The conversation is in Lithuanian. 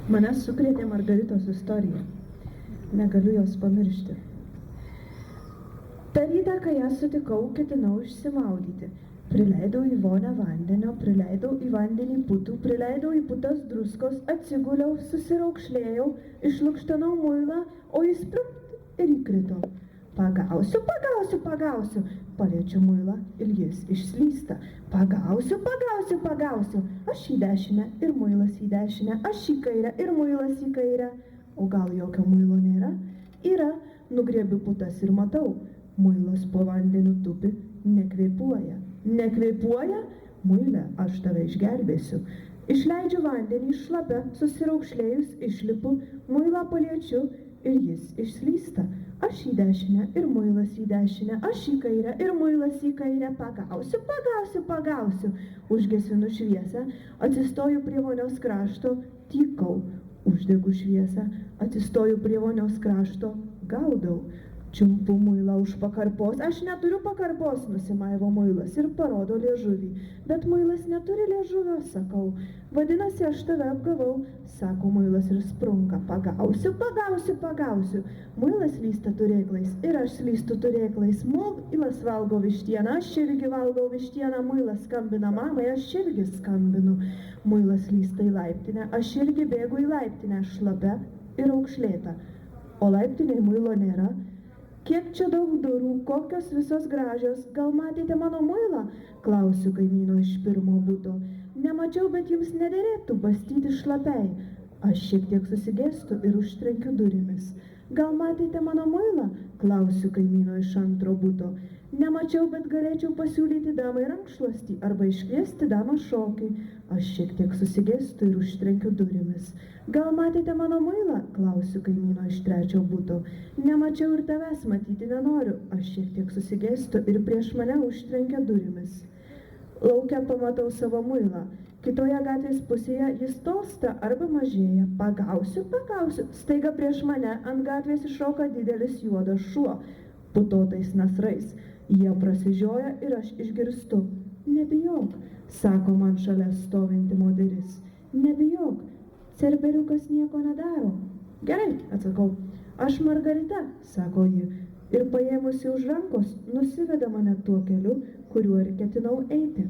Mane sukrėtė Margaritos istorija. Negaliu jos pamiršti. Ta rytą, kai ją sutikau, ketinau išsimaudyti. Prileidau į vonią vandenio, prileidau į vandenį putų, prileidau į putas druskos, atsiguliau, susiraukšlėjau, išlukštenau muilą, o jis pliupt ir įkrito. Pagausiu, pagausiu, pagausiu. Paliečiu muilą ir jis išslysta. Pagausiu, pagausiu, pagausiu. Aš į dešinę ir muilas į dešinę, aš į kairę ir muilas į kairę. O gal jokio muilo nėra? Yra, nugriebiu putas ir matau. Muilas po vandeniu tupi, nekvėpuoja. Nekvėpuoja? Muilę, aš tave išgelbėsiu. Išleidžiu vandenį šlapę, susiraukšlėjus, išlipu, muilą paliečiu ir jis išslysta. Aš į dešinę ir muilas į dešinę, aš į kairę ir muilas į kairę. Pagausiu, pagausiu, pagausiu. Užgesinu šviesą, atsistoju prie vonios krašto, tykau. Uždegu šviesą, atsistoju prie vonios krašto, gaudau. Čiumpu muilą už pakarpos, aš neturiu pakarpos, nusimaivo muilas ir parodo liežuvį. Bet muilas neturi liežuvio, sakau. Vadinasi, aš tave apgavau, sako muilas ir sprunka. Pagausiu, pagausiu, pagausiu. Muilas lysta turėklais ir aš slystu turėklais. Muilas valgo vištieną, aš irgi valgau vištieną. Muilas skambina mamai, aš irgi skambinu. Muilas lysta į laiptinę, aš irgi bėgu į laiptinę, šlapia ir aukšlėta. O laiptinėje muilo nėra. Kiek čia daug durų, kokios visos gražios, gal matėte mano muilą? Klausiu kaimyno iš pirmo buto. Nemačiau, bet jums nederėtų bastyti šlapiai. Aš šiek tiek susigėstu ir užtrenkiu durimis. Gal matėte mano muilą? Klausiu kaimyno iš antro buto. Nemačiau, bet galėčiau pasiūlyti damai rankšluostį arba iškviesti damą šokį. Aš šiek tiek susigėstu ir užtrenkiu durimis. Gal matėte mano muilą? Klausiu kaimyno iš trečio buto. Nemačiau ir tavęs matyti nenoriu. Aš šiek tiek susigėstu ir prieš mane užtrenkia durimis. Lauke pamatau savo muilą. Kitoje gatvės pusėje jis tolsta arba mažėja. Pagausiu, pagausiu. Staiga prieš mane ant gatvės iššoka didelis juodas šuo, putotais nasrais. Jie prasižioja ir aš išgirstu. Nebijok, sako man šalia stovinti moteris. Nebijok, cerberiukas nieko nedaro. Gerai, atsakau. Aš Margarita, sako ji. Ir paėmusi už rankos, nusiveda mane tuo keliu, kuriuo ir ketinau eiti.